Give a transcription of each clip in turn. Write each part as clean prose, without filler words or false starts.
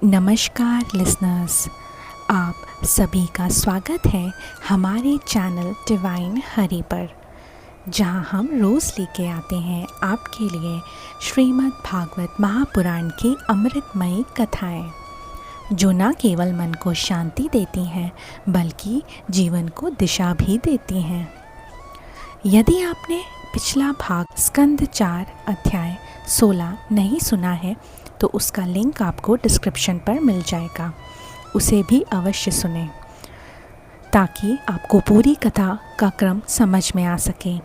नमस्कार लिसनर्स, आप सभी का स्वागत है हमारे चैनल डिवाइन हरि पर, जहां हम रोज़ लेके आते हैं आपके लिए श्रीमद् भागवत महापुराण की अमृतमयी कथाएं, जो न केवल मन को शांति देती हैं बल्कि जीवन को दिशा भी देती हैं। यदि आपने पिछला भाग स्कंद 4 अध्याय 16 नहीं सुना है तो उसका लिंक आपको डिस्क्रिप्शन पर मिल जाएगा, उसे भी अवश्य सुनें ताकि आपको पूरी कथा का क्रम समझ में आ सके।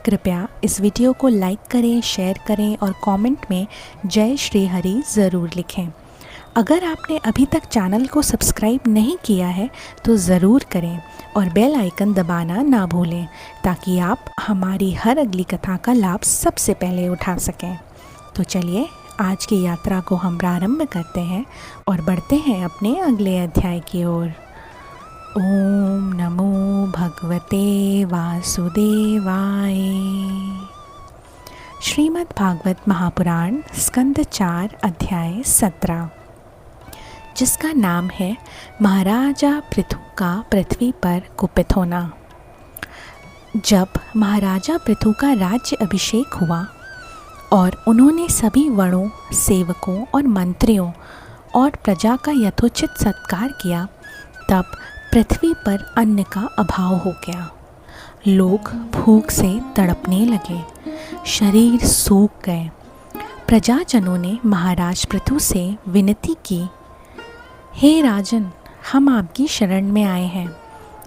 कृपया इस वीडियो को लाइक करें, शेयर करें और कमेंट में जय श्री हरि ज़रूर लिखें। अगर आपने अभी तक चैनल को सब्सक्राइब नहीं किया है तो ज़रूर करें और बेल आइकन दबाना ना भूलें ताकि आप हमारी हर अगली कथा का लाभ सबसे पहले उठा सकें। तो चलिए आज की यात्रा को हम प्रारंभ करते हैं और बढ़ते हैं अपने अगले अध्याय की ओर। ओम नमो भगवते वासुदेवाय। श्रीमद् भागवत महापुराण स्कंद 4 अध्याय 17, जिसका नाम है महाराजा पृथु का पृथ्वी पर कुपित होना। जब महाराजा पृथु का राज्य अभिषेक हुआ और उन्होंने सभी वणों, सेवकों और मंत्रियों और प्रजा का यथोचित सत्कार किया, तब पृथ्वी पर अन्न का अभाव हो गया। लोग भूख से तड़पने लगे, शरीर सूख गए। प्रजाजनों ने महाराज पृथु से विनती की, हे राजन, हम आपकी शरण में आए हैं,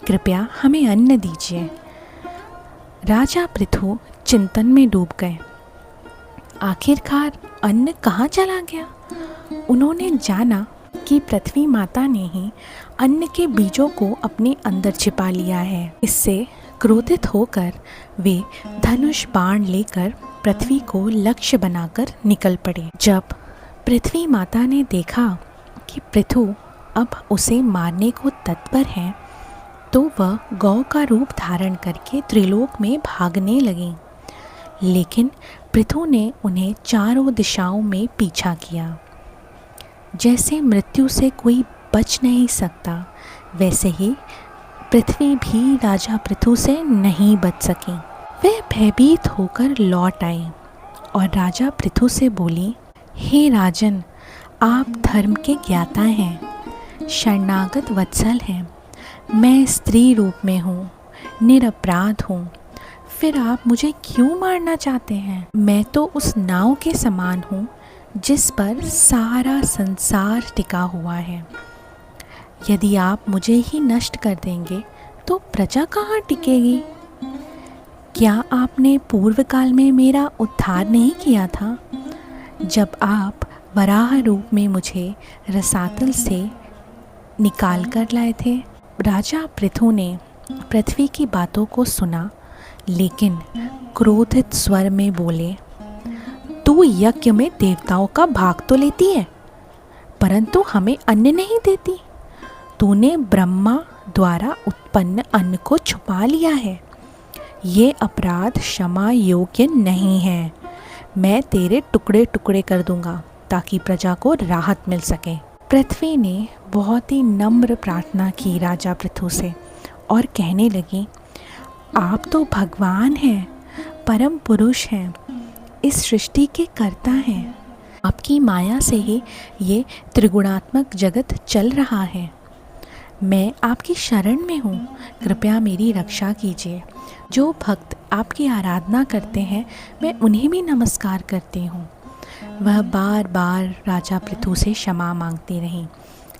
कृपया हमें अन्न दीजिए। राजा पृथु चिंतन में डूब गए। आखिरकार अन्न कहाँ चला गया? उन्होंने जाना कि पृथ्वी माता ने ही अन्न के बीजों को अपने अंदर छिपा लिया है। इससे क्रोधित होकर वे धनुष बाण लेकर पृथ्वी को लक्ष्य बनाकर निकल पड़े। जब पृथ्वी माता ने देखा कि पृथु अब उसे मारने को तत्पर है, तो वह गौ का रूप धारण करके त्रिलोक में भागने लगी। लेकिन पृथु ने उन्हें चारों दिशाओं में पीछा किया। जैसे मृत्यु से कोई बच नहीं सकता, वैसे ही पृथ्वी भी राजा पृथु से नहीं बच सकी। वे भयभीत होकर लौट आई और राजा पृथु से बोली, हे राजन, आप धर्म के ज्ञाता हैं, शरणागत वत्सल हैं। मैं स्त्री रूप में हूँ, निरपराध हूँ, फिर आप मुझे क्यों मारना चाहते हैं? मैं तो उस नाव के समान हूँ जिस पर सारा संसार टिका हुआ है। यदि आप मुझे ही नष्ट कर देंगे तो प्रजा कहाँ टिकेगी? क्या आपने पूर्व काल में मेरा उद्धार नहीं किया था, जब आप वराह रूप में मुझे रसातल से निकाल कर लाए थे? राजा पृथु ने पृथ्वी की बातों को सुना, लेकिन क्रोधित स्वर में बोले, तू यज्ञ में देवताओं का भाग तो लेती है, परंतु हमें अन्न नहीं देती। तूने ब्रह्मा द्वारा उत्पन्न अन्न को छुपा लिया है। ये अपराध क्षमा योग्य नहीं है। मैं तेरे टुकड़े टुकड़े कर दूंगा ताकि प्रजा को राहत मिल सके। पृथ्वी ने बहुत ही नम्र प्रार्थना की राजा पृथु से और कहने लगी, आप तो भगवान हैं, परम पुरुष हैं, इस सृष्टि के कर्ता हैं। आपकी माया से ही ये त्रिगुणात्मक जगत चल रहा है। मैं आपकी शरण में हूँ, कृपया मेरी रक्षा कीजिए। जो भक्त आपकी आराधना करते हैं, मैं उन्हें भी नमस्कार करती हूँ। वह बार बार राजा पृथु से क्षमा मांगती रही,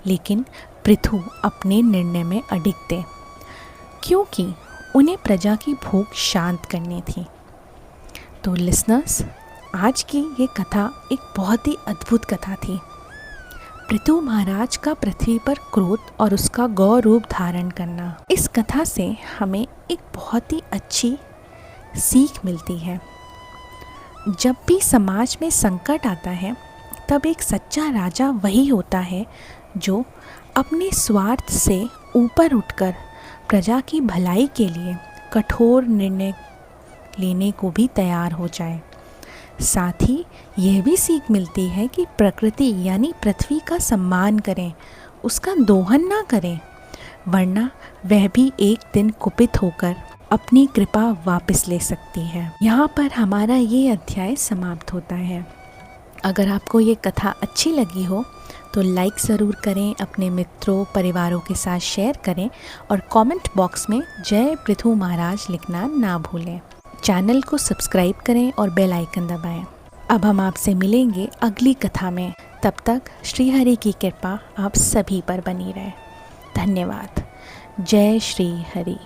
लेकिन पृथु अपने निर्णय में अडिग थे, क्योंकि उन्हें प्रजा की भूख शांत करनी थी। तो लिसनर्स, आज की ये कथा एक बहुत ही अद्भुत कथा थी। पृथु महाराज का पृथ्वी पर क्रोध और उसका गौ रूप धारण करना। इस कथा से हमें एक बहुत ही अच्छी सीख मिलती है। जब भी समाज में संकट आता है, तब एक सच्चा राजा वही होता है जो अपने स्वार्थ से ऊपर उठकर प्रजा की भलाई के लिए कठोर निर्णय लेने को भी तैयार हो जाए। साथ ही यह भी सीख मिलती है कि प्रकृति यानी पृथ्वी का सम्मान करें, उसका दोहन ना करें, वरना वह भी एक दिन कुपित होकर अपनी कृपा वापस ले सकती है। यहाँ पर हमारा ये अध्याय समाप्त होता है। अगर आपको ये कथा अच्छी लगी हो तो लाइक ज़रूर करें, अपने मित्रों परिवारों के साथ शेयर करें और कमेंट बॉक्स में जय पृथु महाराज लिखना ना भूलें। चैनल को सब्सक्राइब करें और बेल आइकन दबाएं। अब हम आपसे मिलेंगे अगली कथा में। तब तक श्री हरि की कृपा आप सभी पर बनी रहे। धन्यवाद। जय श्री हरि।